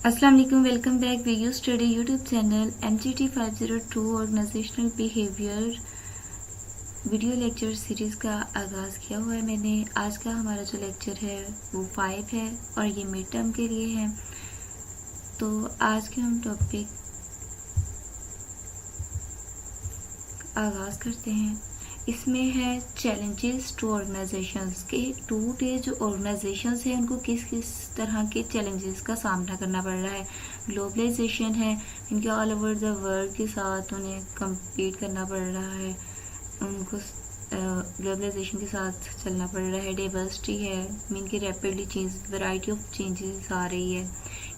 अस्सलाम वालेकुम, welcome back video study YouTube channel MGT 502 organisational behaviour video lecture series का आगाज़ किया हुआ है मैंने। आज का हमारा जो लेक्चर है वो 5 है और ये मिड टर्म के लिए है। तो आज के हम टॉपिक आगाज़ करते हैं। इसमें है चैलेंजेस टू ऑर्गेनाइजेशंस के टुडे जो ऑर्गेनाइजेशंस हैं उनको किस किस तरह के चैलेंजेस का सामना करना पड़ रहा है। ग्लोबलाइजेशन है, इनके ऑल ओवर द वर्ल्ड के साथ उन्हें compete करना पड़ रहा है, उनको ग्लोबलाइजेशन के साथ चलना पड़ रहा है। डाइवर्सिटी है, इनकी rapidly change variety of changes आ रही है।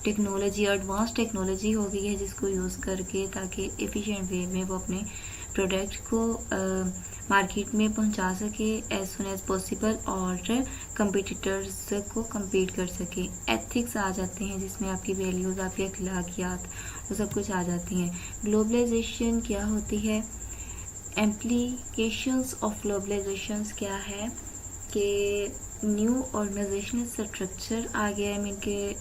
टेक्नोलॉजी, एडवांस टेक्नोलॉजी हो गई है जिसको यूज़ करके ताकि एफिशिएंट वे में वो अपने प्रोडक्ट को मार्केट में पहुंचा सके एज सुन एज पॉसिबल और कंपटीटर्स को compete कर सके। एथिक्स आ जाते हैं जिसमें आपकी वैल्यूज़, आपकी अखलाकियात वो सब कुछ आ जाती हैं। ग्लोबलाइजेशन क्या होती है, एम्प्लीकेशंस ऑफ ग्लोबलाइजेशंस क्या है कि न्यू ऑर्गेनाइजेशनल स्ट्रक्चर आ गया है। मीन के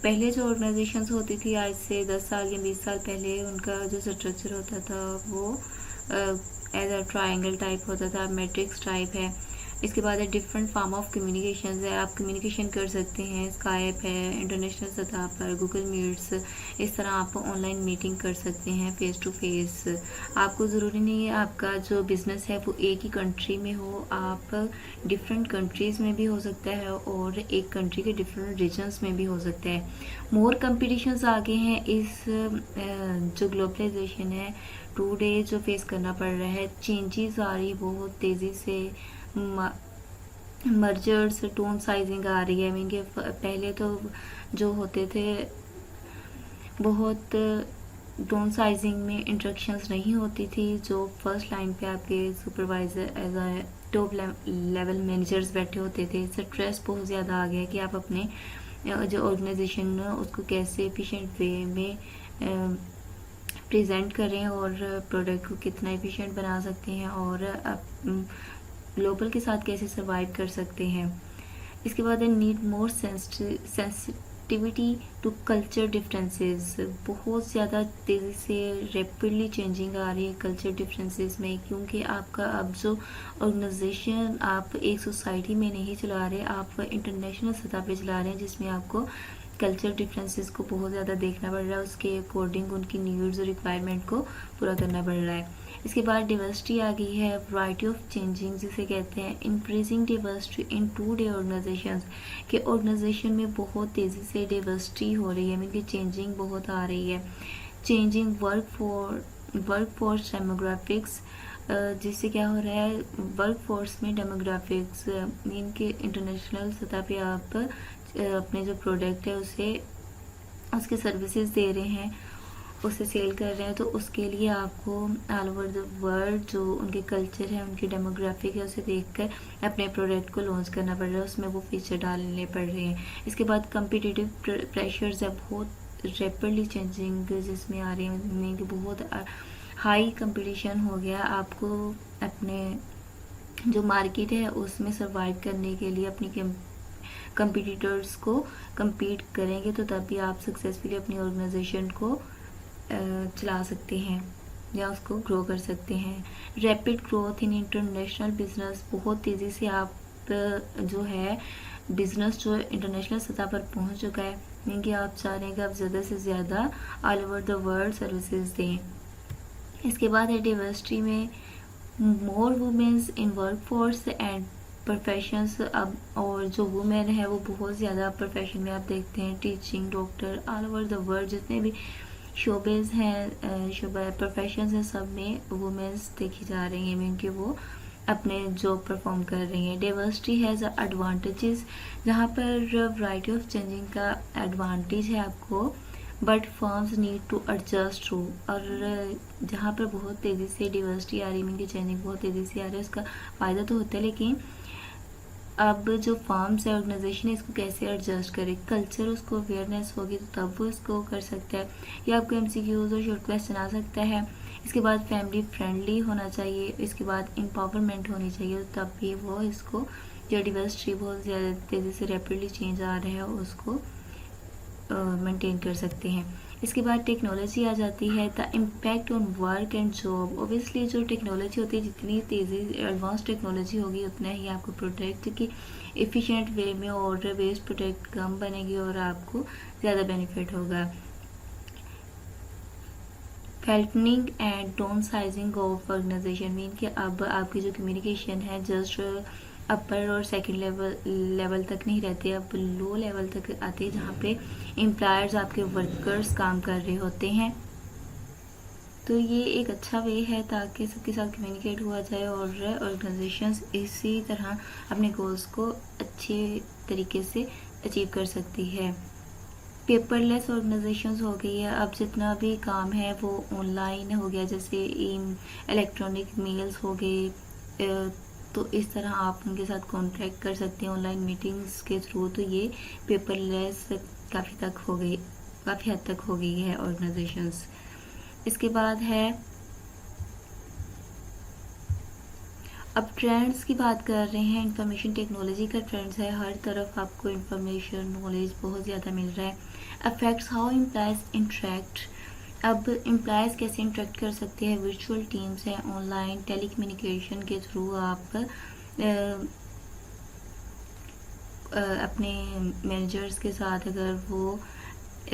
पहले जो ऑर्गेनाइजेशंस होती थी आज से 10 साल या 20 साल पहले उनका जो स्ट्रक्चर होता था वो एज अ ट्रायंगल टाइप होता था, मैट्रिक्स टाइप है। इसके बाद है डिफरेंट फॉर्म ऑफ कम्युनिकेशन है, आप कम्युनिकेशन कर सकते हैं, स्काइप है इंटरनेशनल सतह पर, गूगल मीट्स, इस तरह आप ऑनलाइन मीटिंग कर सकते हैं फेस टू फेस। आपको ज़रूरी नहीं है आपका जो बिज़नेस है वो एक ही कंट्री में हो, आप डिफरेंट कंट्रीज़ में भी हो सकता है और एक कंट्री के डिफरेंट रीजन्स में भी हो सकता है। मोर कंपटीशंस आगे हैं इस जो ग्लोबलाइजेशन है टुडे जो फेस करना पड़ रहा है। चेंजेस आ रही बहुत तेज़ी से, मर्जर्स, टोन साइजिंग आ रही है। मीन के पहले तो जो होते थे बहुत टोन साइजिंग में इंस्ट्रक्शंस नहीं होती थी। जो फर्स्ट लाइन पे आपके supervisor as a top level managers बैठे होते थे, स्ट्रेस बहुत ज़्यादा आ गया कि आप अपने जो ऑर्गेनाइजेशन उसको कैसे एफिशिएंट वे में प्रेजेंट करें और प्रोडक्ट को कितना एफिशिएंट बना सकते हैं और ग्लोबल के साथ कैसे सर्वाइव कर सकते हैं। इसके बाद है need more sensitivity to culture differences. बहुत ज़्यादा तेज़ी से रैपिडली चेंजिंग आ रही है कल्चर डिफरेंसेस में, क्योंकि आपका अब जो ऑर्गेनाइजेशन आप एक सोसाइटी में नहीं चला रहे, आप इंटरनेशनल सतह पे चला रहे हैं जिसमें आपको कल्चर डिफरेंसेस को बहुत ज़्यादा देखना पड़ रहा है, उसके अकॉर्डिंग उनकी नीड्स और रिक्वायरमेंट को पूरा करना पड़ रहा है। इसके बाद डिवर्सिटी आ गई है, वैरायटी ऑफ चेंजिंग जिसे कहते हैं। Increasing diversity in today organisations के ऑर्गेनाइजेशन में बहुत तेज़ी से डिवर्सिटी हो रही है, मीन की चेंजिंग बहुत आ रही है। चेंजिंग वर्क फोर्स डेमोग्राफिक्स, जिससे क्या हो रहा है वर्क फोर्स में डेमोग्राफिक्स मीन के इंटरनेशनल सतह पे आप अपने जो प्रोडक्ट है उसे उसके सर्विसेज दे रहे हैं, उसे सेल कर रहे हैं, तो उसके लिए आपको ऑल ओवर द वर्ल्ड जो उनके कल्चर है, उनकी डेमोग्राफिक है, उसे देखकर अपने प्रोडक्ट को लॉन्च करना पड़ रहा है, उसमें वो फीचर डालने पड़ रहे हैं। इसके बाद कम्पिटिटिव प्रेशर्स है बहुत रैपिडली चेंजिंग जिसमें आ रही है कि बहुत हाई कंपटीशन हो गया। आपको अपने जो मार्केट है उसमें सर्वाइव करने के लिए अपनी कंपटीटर्स को compete करेंगे तो तभी आप सक्सेसफुली अपनी ऑर्गेनाइजेशन को चला सकते हैं या उसको ग्रो कर सकते हैं। Rapid growth in international business, बहुत तेज़ी से आप जो है बिजनेस जो इंटरनेशनल सतह पर पहुंच चुका है, यानी कि आप चाह रहे हैं कि आप ज़्यादा से ज़्यादा all over the world services दें। इसके बाद है डिवर्सिटी में more womens in workforce and professions. अब और जो वुमेन है वो बहुत ज़्यादा प्रोफेशन में आप देखते हैं, teaching, doctor, all over the world जितने भी शोबेज हैं, शोबा प्रोफेशंस हैं, सब में वुमेन्स देखी जा रही हैं, मीन कि वो अपने जॉब परफॉर्म कर रही हैं। डाइवर्सिटी हैज़ एडवांटेजेस, जहाँ पर वैरायटी ऑफ चेंजिंग का एडवांटेज है आपको, but firms need to adjust to. और जहाँ पर बहुत तेज़ी से डिवर्सिटी आ रही है, मीन की चेंजिंग बहुत तेज़ी से आ रही है, उसका फ़ायदा तो होता है, लेकिन अब जो फॉर्म्स है, ऑर्गेनाइजेशन है, इसको कैसे एडजस्ट करे, कल्चर उसको अवेयरनेस होगी तो तब वो इसको कर सकता है। या आपको MCQs और शॉर्ट क्वेश्चन आ सकता है। इसके बाद फैमिली फ्रेंडली होना चाहिए, इसके बाद एम्पावरमेंट होनी चाहिए, तब भी वो इसको जो डिवर्सिटी बहुत ज़्यादा तेज़ी से रैपिडली चेंज आ रहा है उसको मेंटेन कर सकते हैं। इसके बाद टेक्नोलॉजी आ जाती है, the impact on work and job. Obviously जो टेक्नोलॉजी होती है, जितनी तेज़ी एडवांस टेक्नोलॉजी होगी उतना ही आपको प्रोडक्ट की एफिशिएंट वे में और वेस्ट प्रोडक्ट कम बनेगी और आपको ज़्यादा बेनिफिट होगा। Flattening and downsizing of organisation mean कि अब आपकी जो कम्युनिकेशन है जस्ट अपर और सेकंड लेवल तक नहीं रहते, अब लो लेवल तक आते हैं जहाँ पे एम्प्लॉयर्स आपके वर्कर्स काम कर रहे होते हैं। तो ये एक अच्छा वे है ताकि सबके साथ कम्युनिकेट हुआ जाए और ऑर्गेनाइजेशंस इसी तरह अपने गोल्स को अच्छे तरीके से अचीव कर सकती है। पेपरलेस ऑर्गेनाइजेशंस हो गई है, अब जितना भी काम है वो ऑनलाइन हो गया, जैसे इलेक्ट्रॉनिक मेल्स हो गए, तो इस तरह आप उनके साथ कॉन्टैक्ट कर सकते हैं ऑनलाइन मीटिंग्स के थ्रू। तो ये पेपरलेस काफ़ी हद तक हो गई है ऑर्गेनाइजेशंस। इसके बाद है, अब ट्रेंड्स की बात कर रहे हैं। इंफॉर्मेशन टेक्नोलॉजी का ट्रेंड्स है, हर तरफ आपको इंफॉर्मेशन नॉलेज बहुत ज़्यादा मिल रहा है। अफेक्ट्स हाउ एम्प्लॉयज़ इंटरेक्ट, अब एम्प्लॉयज़ कैसे इंटरेक्ट कर सकते हैं। वर्चुअल टीम्स हैं, ऑनलाइन टेलीकम्युनिकेशन के थ्रू आप अपने मैनेजर्स के साथ, अगर वो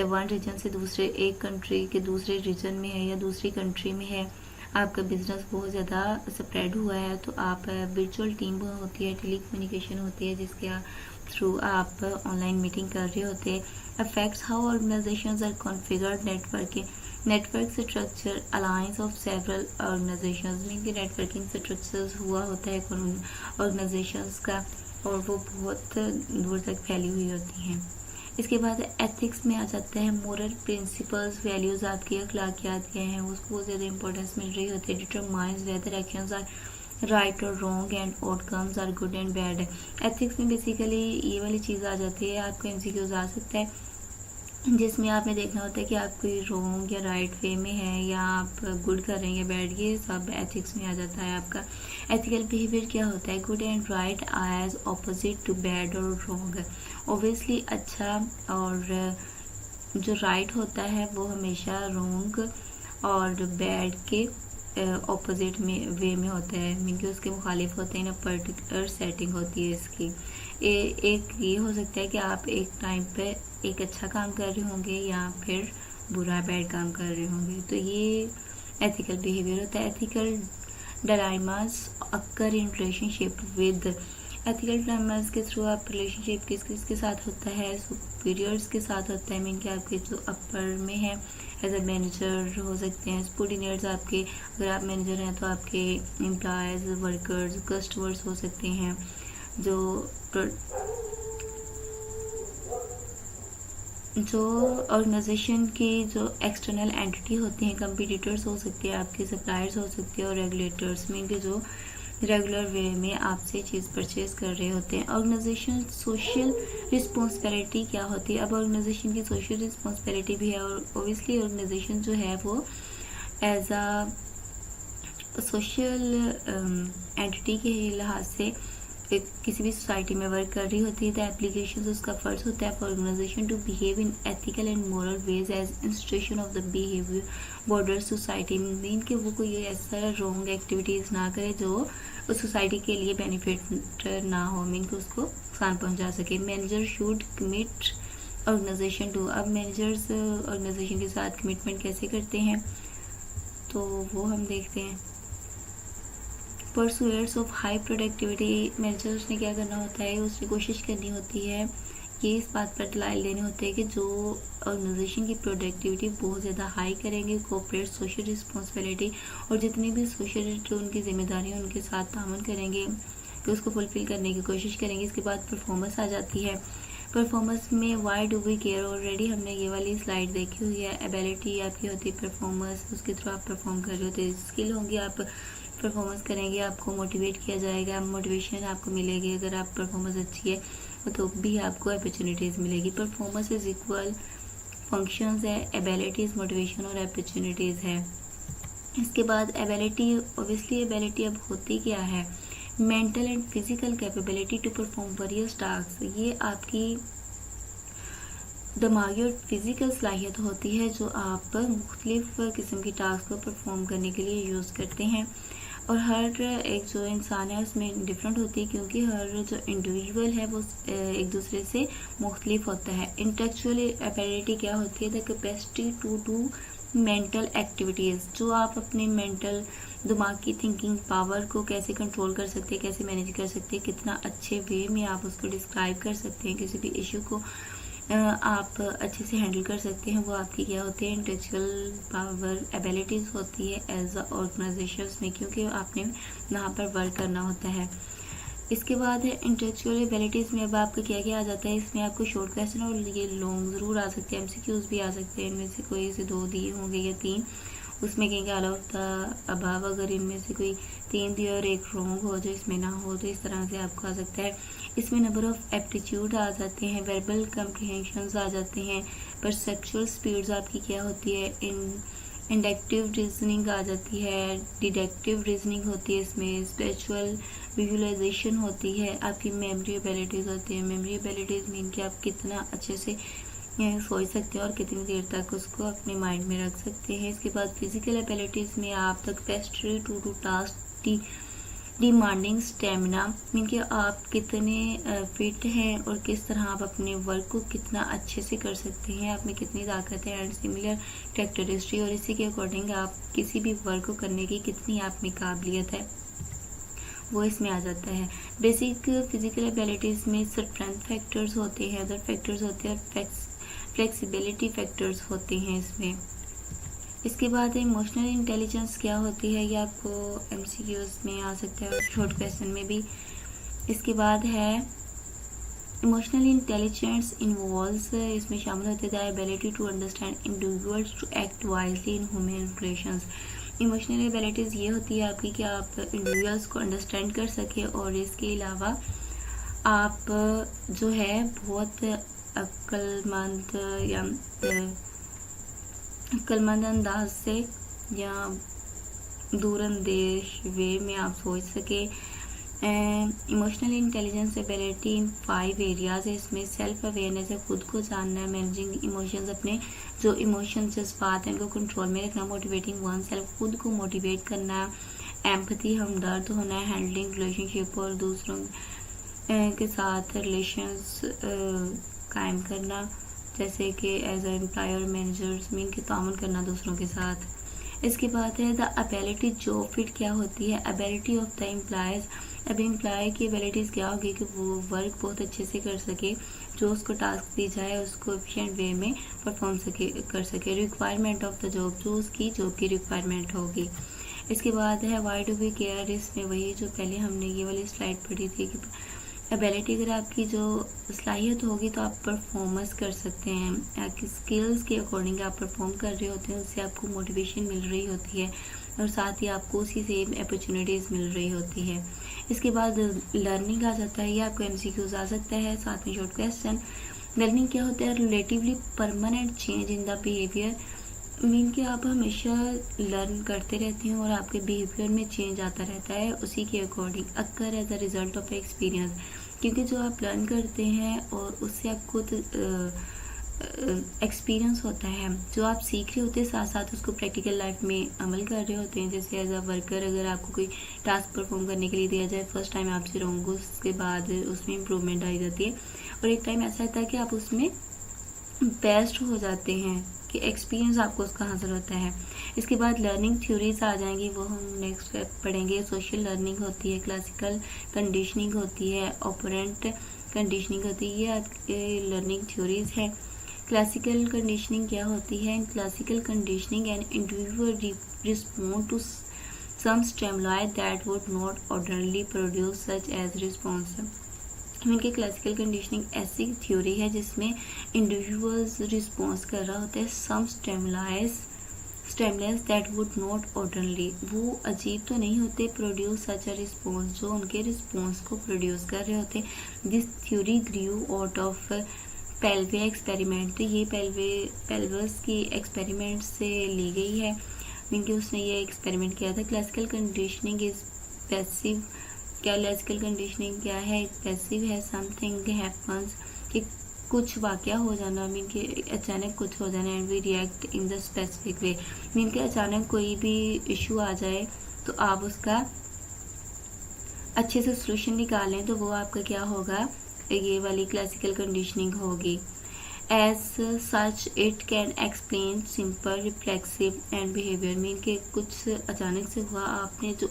वन रीजन से दूसरे, एक कंट्री के दूसरे रीजन में है या दूसरी कंट्री में है, आपका बिजनेस बहुत ज़्यादा स्प्रेड हुआ है, तो आप वर्चुअल टीम होती है, टेली कम्युनिकेशन होती है, जिसके थ्रू आप ऑनलाइन मीटिंग कर रहे होते हैं। Affects how organisations are configured network structure alliance of several organisations mean कि नेटवर्किंग स्ट्रक्चर्स हुआ होता है ऑर्गेनाइजेशंस का और वो बहुत दूर तक फैली हुई होती हैं। इसके बाद एथिक्स में आ जाता है, मोरल प्रिंसिपल्स वैल्यूज़ आपकी अखलाकियात क्या हैं, उसको बहुत ज़्यादा इंपॉर्टेंस मिल रही होती है। Determines whether actions are right और wrong and outcomes are good and bad. Ethics में बेसिकली ये वाली चीज़ आ जाती है, आपको एमसीक्यूज आ सकता है जिसमें आपने देखना होता है कि आप कोई रॉन्ग या राइट वे में है या आप गुड कर रहे हैं या बैड, ये सब एथिक्स में आ जाता है आपका। एथिकल बिहेवियर क्या होता है, good and right as opposite to bad और रॉन्ग। ओबियसली अच्छा और जो राइट होता है वो हमेशा रॉन्ग और बैड के ऑपोजिट में वे में होता है, मीन कि उसके मुखालिफ होते हैं ना, पर्टिकुलर सेटिंग होती है इसकी। एक ये हो सकता है कि आप एक टाइम पे एक अच्छा काम कर रहे होंगे या फिर बुरा बैड काम कर रहे होंगे, तो ये एथिकल बिहेवियर होता है। Ethical dilemmas occur in relationship with, ethical dilemmas के थ्रू आप रिलेशनशिप किसके साथ होता है, सुपीरियर्स के साथ होता है, मीन कि आपके जो अपर में है एज ए मैनेजर हो सकते हैं, सबऑर्डिनेट्स आपके, अगर आप मैनेजर हैं तो आपके एम्प्लॉयज़, वर्कर्स, कस्टमर्स हो सकते हैं, जो ऑर्गेनाइजेशन की जो एक्सटर्नल एंटिटी होती हैं, कंपटीटर्स हो सकते हैं, आपके सप्लायर्स हो सकते हैं और रेगुलेटर्स में कि जो रेगुलर वे में आपसे चीज़ परचेज कर रहे होते हैं। ऑर्गेनाइजेशन सोशल रिस्पॉन्सिबिलिटी क्या होती है, अब ऑर्गेनाइजेशन की सोशल रिस्पॉन्सिबिलिटी भी है और ओबियसली ऑर्गेनाइजेशन जो है वो एज अ सोशल एंटिटी के लिहाज से किसी भी सोसाइटी में वर्क कर रही होती है, तो एप्लीकेशन उसका फ़र्ज होता है for organisation to behave in ethical and moral ways as institution of the behaviour broader society, mean कि वो कोई ऐसा रॉन्ग एक्टिविटीज़ ना करे जो उस सोसाइटी के लिए बेनिफिट ना हो, मीन कि उसको नुकसान पहुंचा सके। Manager should commit organisation to, अब मैनेजर्स ऑर्गेनाइजेशन के साथ कमिटमेंट कैसे करते हैं तो वो हम देखते हैं। Persuades of high productivity, managers ने क्या करना होता है, उसकी कोशिश करनी होती है, ये इस बात पर दलाइल देने होते हैं कि जो ऑर्गेनाइजेशन की प्रोडक्टिविटी बहुत ज़्यादा हाई करेंगे, कॉर्पोरेट सोशल रिस्पॉन्सिबिलिटी और जितनी भी सोशल उनकी जिम्मेदारी है उनके साथ तामन करेंगे कि उसको फुलफिल करने की कोशिश करेंगे। इसके बाद परफॉर्मेंस आ जाती है। परफॉर्मेंस में why do we care, already हमने ये वाली स्लाइड देखी हुई है। एबिलिटी आपकी होती है परफॉर्मेंस, उसके थ्रू आप परफॉर्म कर रहे होते हैं, स्किल होंगी, आप परफॉर्मेंस करेंगे, आपको मोटिवेट किया जाएगा, मोटिवेशन आपको मिलेगी, अगर आप परफॉर्मेंस अच्छी है तो भी आपको अपॉर्चुनिटीज़ मिलेगी। परफॉर्मेंस इज इक्वल फंक्शंस है, एबिलिटीज़, मोटिवेशन और अपॉर्चुनिटीज़ है। इसके बाद एबिलिटी, ओबियसली एबिलिटी अब होती क्या है, mental and physical capability to perform various task, ये आपकी दिमागी और फिज़िकल सलाहियत होती है जो आप मुख्तलिफ़ किस्म की टास्क को परफॉर्म करने के लिए यूज़ करते हैं। और हर एक जो इंसान है उसमें डिफरेंट होती है, क्योंकि हर जो इंडिविजुअल है वो एक दूसरे से मुख्तलिफ होता है। इंटेलेक्चुअल एबिलिटी क्या होती है? The capacity to do mental activities, जो आप अपने मेंटल दिमाग की थिंकिंग पावर को कैसे कंट्रोल कर सकते हैं, कैसे मैनेज कर सकते हैं, कितना अच्छे वे में आप उसको डिस्क्राइब कर सकते हैं, किसी भी इशू को आप अच्छे से हैंडल कर सकते हैं, वो आपकी क्या होती है? इंटेलेक्चुअल पावर एबिलिटीज़ होती है एज अ ऑर्गेनाइजेशन में, क्योंकि आपने वहाँ पर वर्क करना होता है। इसके बाद है इंटेलेक्चुअल एबिलिटीज़ में अब आपका क्या क्या आ जाता है? इसमें आपको शॉर्ट क्वेश्चन और ये लॉन्ग ज़रूर आ सकते हैं, एमसीक्यूज़ भी आ सकते हैं, इनमें से कोई से 2 दिए होंगे या 3, उसमें कहेंगे ऑल ऑफ द अबव। अगर इनमें से कोई 3 दिए और 1 रॉन्ग हो जो इसमें ना हो, तो इस तरह से आपको आ सकता है। इसमें नंबर ऑफ एप्टीट्यूड आ जाते हैं, वर्बल कम्प्रीहेंशंस आ जाते हैं, परसेप्चुअल स्पीड्स आपकी क्या होती है, इंडक्टिव रीजनिंग आ जाती है, डिडक्टिव रीजनिंग होती है, इसमें स्पिरिचुअल विजुअलाइजेशन होती है, आपकी मेमोरी एबिलिटीज़ होती है। मेमोरी एबिलिटीज़ मीन कि आप कितना अच्छे से सोच सकते हैं और कितनी देर तक उसको अपने माइंड में रख सकते हैं। इसके बाद फिजिकल एबिलिटीज़ में आप तक capacity to do task demanding stamina, mean कि आप कितने फिट हैं और किस तरह आप अपने वर्क को कितना अच्छे से कर सकते हैं, आप में कितनी ताकत है, एंड सिमिलर कैरेक्टरिस्टिक, और इसी के अकॉर्डिंग आप किसी भी वर्क को करने की कितनी आप में काबिलियत है, वो इसमें आ जाता है। बेसिक फिजिकल एबिलिटीज़ में स्ट्रेंथ फैक्टर्स होते हैं, अदर फैक्टर्स होते हैं, फ्लेक्सिबिलिटी फैक्टर्स होते हैं इसमें। इसके बाद इमोशनल इंटेलिजेंस क्या होती है, ये आपको एमसीक्यूज़ में आ सकता है और शॉर्ट क्वेश्चन में भी। इसके बाद है इमोशनल इंटेलिजेंस इन्वॉल्व्स, इसमें शामिल होते हैं the ability to understand individuals to act wisely in human relations. Emotional abilities ये होती है आपकी कि आप इंडिविजुअल्स को अंडरस्टैंड कर सकें, और इसके अलावा आप जो है बहुत अक्लमंद या अक्लमंद अंदाज से या दूरंदेश वे में आप सोच सके। Emotional intelligence ability in 5 areas है, इसमें सेल्फ अवेयरनेस है, खुद को जानना है, मैनेजिंग इमोशंस, अपने जो इमोशंस जज्बात हैं उनको कंट्रोल में रखना, मोटिवेटिंग वन सेल्फ, खुद को मोटिवेट करना, एम्पैथी हमदर्द होना है, हैंडलिंग रिलेशनशिप और दूसरों के साथ रिलेशंस कायम करना, जैसे कि as a employer managers mean के तामुन करना दूसरों के साथ। इसके बाद है द एबिलिटी जॉब फिट क्या होती है, एबिलिटी ऑफ द एम्प्लॉयज़, अब एम्प्लॉय की एबिलिटीज़ क्या होगी कि वो वर्क बहुत अच्छे से कर सके, जो उसको टास्क दी जाए उसको एफिशिएंट वे में परफॉर्म कर सके। रिक्वायरमेंट ऑफ द जॉब, जो उसकी जॉब की रिक्वायरमेंट होगी। इसके बाद है वाई डू वी केयर, इसमें वही जो पहले हमने ये वाली स्लाइड पढ़ी थी कि एबिलिटी अगर आपकी जो सलाहियत होगी तो आप परफॉर्मेंस कर सकते हैं, आपकी स्किल्स के अकॉर्डिंग आप परफॉर्म कर रहे होते हैं, उससे आपको मोटिवेशन मिल रही होती है और साथ ही आपको उसी से अपॉर्चुनिटीज़ मिल रही होती है। इसके बाद लर्निंग आ जाता है, ये आपको एमसीक्यूज आ सकता है, साथ में शॉर्ट क्वेश्चन। लर्निंग क्या होता है? Relatively permanent change in the behaviour, mean कि आप हमेशा लर्न करते रहते हैं और आपके बिहेवियर में चेंज आता रहता है उसी के according, occur as a result of experience, क्योंकि जो आप लर्न करते हैं और उससे आपको एक्सपीरियंस होता है, जो आप सीख रहे होते हैं साथ साथ उसको प्रैक्टिकल लाइफ में अमल कर रहे होते हैं। जैसे एज अ वर्कर अगर आपको कोई टास्क परफॉर्म करने के लिए दिया जाए, फर्स्ट टाइम आपसे रॉन्ग हो, उसके बाद उसमें इम्प्रूवमेंट आई जाती है और एक टाइम ऐसा आता है कि आप उसमें बेस्ट हो जाते हैं, कि एक्सपीरियंस आपको उसका हासिल होता है। इसके बाद लर्निंग थ्योरीज आ जाएंगी, वो हम नेक्स्ट पढ़ेंगे। सोशल लर्निंग होती है, क्लासिकल कंडीशनिंग होती है, ऑपरेंट कंडीशनिंग होती है, ये आपके लर्निंग थ्योरीज है। क्लासिकल कंडीशनिंग क्या होती है? Classical conditioning an individual respond to some stimuli that would not ordinarily produce such as response. इनकी क्लासिकल कंडीशनिंग ऐसी थ्योरी है जिसमें इंडिविजुअल्स रिस्पॉन्स कर रहा होता है some stimulus that would not ordinarily, वो अजीब तो नहीं होते, प्रोड्यूस सच अ रिस्पॉन्स, जो उनके रिस्पॉन्स को प्रोड्यूस कर रहे होते हैं। This theory grew out of Pavlov's experiment, ये पेल्वस की एक्सपेरिमेंट से ली गई है, जिनके उसने ये एक्सपेरिमेंट किया था। क्लासिकल कंडीशनिंग इज पैसिव, क्या लॉजिकल कंडीशनिंग क्या है? पैसिव है, समथिंग हैपन्स, कि कुछ वाक़या हो जाना, मीन के अचानक कुछ हो जाना, and we react in the specific way, mean के अचानक कोई भी इशू आ जाए तो आप उसका अच्छे से सोल्यूशन निकालें, तो वो आपका क्या होगा, ये वाली क्लासिकल कंडीशनिंग होगी। As such it can explain simple reflexive and behaviour, mean के कुछ अचानक से हुआ, आपने जो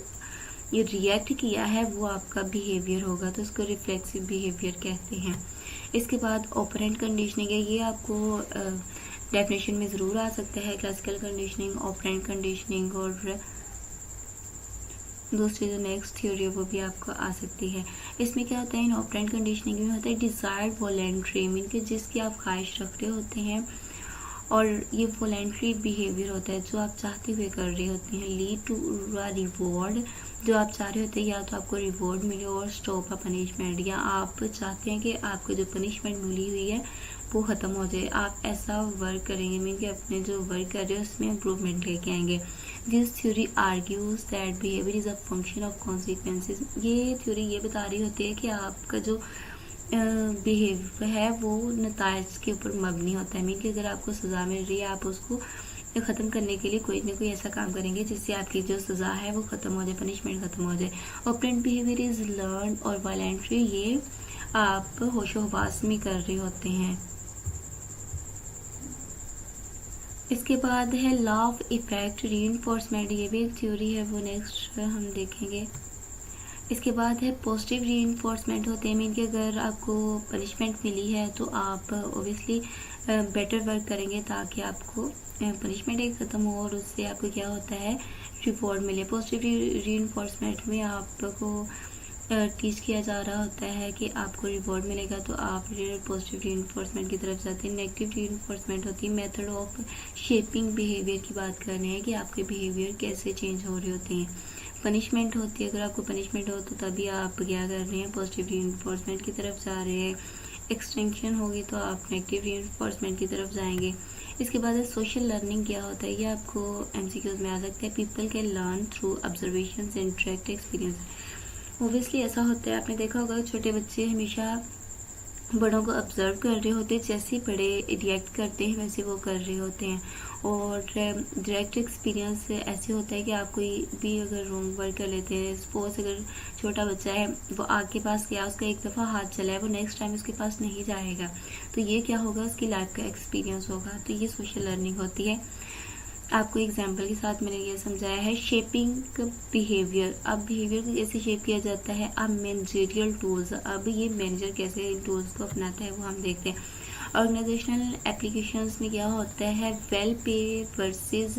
ये रिएक्ट किया है वो आपका बिहेवियर होगा, तो उसको रिफ्लेक्सिव बिहेवियर कहते हैं। इसके बाद ऑपरेंट कंडीशनिंग है, ये आपको डेफिनेशन में ज़रूर आ सकता है, क्लासिकल कंडीशनिंग, ऑपरेंट कंडीशनिंग, और दूसरी जो नेक्स्ट थ्योरी है वो भी आपको आ सकती है। इसमें क्या होता है, इन ऑपरेंट कंडीशनिंग में होता है डिज़ायर्ड वॉलेंट्री, मीन कि जिसकी आप ख्वाहिश रख रहे होते हैं, और ये वॉलेंट्री बिहेवियर होता है जो आप चाहते हुए कर रहे होते हैं, लीड टू रिवॉर्ड, जो आप चाह रहे होते हैं या तो आपको रिवॉर्ड मिले और स्टॉप अ पनिशमेंट, या आप चाहते हैं कि आपको जो पनिशमेंट मिली हुई है वो ख़त्म हो जाए, आप ऐसा वर्क करेंगे, मीन कि अपने जो वर्क कर रहे हो उसमें इम्प्रूवमेंट लेके आएंगे। This theory argues that behaviour is a function of consequences, ये थ्योरी ये बता रही होती है कि आपका जो बिहेव है वो नतायज के ऊपर मबनी होता है, मीन कि अगर आपको सज़ा मिल रही है आप उसको ख़त्म करने के लिए कोई ना कोई ऐसा काम करेंगे जिससे आपकी जो सज़ा है वो ख़त्म हो जाए, पनिशमेंट ख़त्म हो जाए। ऑपरेंट बिहेवियर इज़ लर्न और वॉलेंट्री, ये आप होशो हवास में कर रहे होते हैं। इसके बाद है लॉ ऑफ इफेक्ट रीइंफोर्समेंट, ये भी एक थ्योरी है, वो नेक्स्ट हम देखेंगे। इसके बाद है पॉजिटिव रीइंफोर्समेंट होते हैं, मीन कि अगर आपको पनिशमेंट मिली है तो आप ओबियसली बेटर वर्क करेंगे ताकि आपको पनिशमेंट एक ख़त्म हो और उससे आपको क्या होता है, रिवॉर्ड मिले। पॉजिटिव रीइंफोर्समेंट में आपको टीच किया जा रहा होता है कि आपको रिवॉर्ड मिलेगा तो आप पॉजिटिव रीइंफोर्समेंट की तरफ जाते हैं। नेगेटिव रीइंफोर्समेंट होती है मेथड ऑफ शेपिंग बिहेवियर की बात कर रहे हैं कि आपके बिहेवियर कैसे चेंज हो रहे होते हैं। पनिशमेंट होती है, अगर आपको पनिशमेंट हो तो तभी आप क्या कर रहे हैं, पॉजिटिव रीइंफोर्समेंट की तरफ जा रहे हैं। एक्सटेंशन होगी तो आप नेगेटिव रीइंफोर्समेंट की तरफ जाएंगे। इसके बाद सोशल लर्निंग क्या होता है, ये आपको एमसीक्यूज में आ सकता है। People can learn through observation and direct experience, obviously ऐसा होता है, आपने देखा होगा छोटे बच्चे हमेशा बड़ों को ऑब्जर्व कर रहे होते हैं, जैसे ही बड़े रिएक्ट करते हैं वैसे वो कर रहे होते हैं। और डायरेक्ट एक्सपीरियंस ऐसे होता है कि आप कोई भी अगर रॉन्ग वर्क कर लेते हैं, सपोज अगर छोटा बच्चा है वो आग के पास गया, उसका एक दफ़ा हाथ चला है, वो नेक्स्ट टाइम उसके पास नहीं जाएगा, तो ये क्या होगा, उसकी लाइफ का एक्सपीरियंस होगा, तो ये सोशल लर्निंग होती है। आपको एग्जाम्पल के साथ मैंने ये समझाया है। शेपिंग बिहेवियर, अब बिहेवियर को कैसे शेप किया जाता है, अब मैनेजरियल टूल्स, अब ये मैनेजर कैसे इन टूल्स को अपनाता है वो हम देखते हैं। ऑर्गेनाइजेशनल एप्लीकेशंस में क्या होता है, वेल पे वर्सेस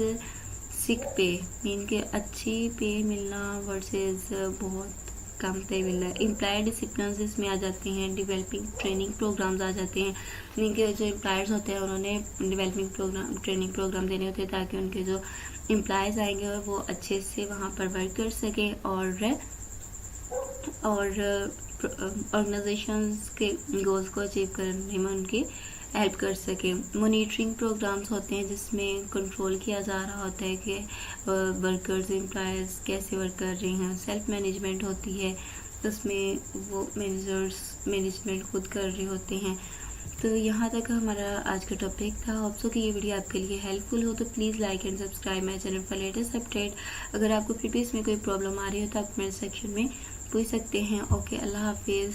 सिक पे, मीन के अच्छी पे मिलना वर्सेस बहुत कम पे मिलना है। एम्प्लॉय डिसिप्लिन इसमें आ जाते हैं, डेवलपिंग ट्रेनिंग प्रोग्राम्स आ जाते हैं, इनके जो एम्प्लॉयर्स होते हैं उन्होंने डेवलपिंग प्रोग्राम ट्रेनिंग प्रोग्राम देने होते हैं ताकि उनके जो एम्प्लॉयज़ आएंगे वो अच्छे से वहाँ पर वर्क कर सकें और ऑर्गेनाइजेशंस के गोल्स को अचीव करने में उनकी हेल्प कर सके। मॉनिटरिंग प्रोग्राम्स होते हैं जिसमें कंट्रोल किया जा रहा होता है कि वर्कर्स एम्प्लॉयज़ कैसे वर्क कर रहे हैं। सेल्फ मैनेजमेंट होती है, उसमें वो मैनेजमेंट खुद कर रहे होते हैं। तो यहाँ तक हमारा आज का टॉपिक था। होप सो कि ये वीडियो आपके लिए हेल्पफुल हो, तो please like and subscribe my channel for latest update. अगर आपको फिर भी इसमें कोई प्रॉब्लम आ रही हो तो आप कमेंट सेक्शन में पूछ सकते हैं। ओके, अल्लाह हाफिज़।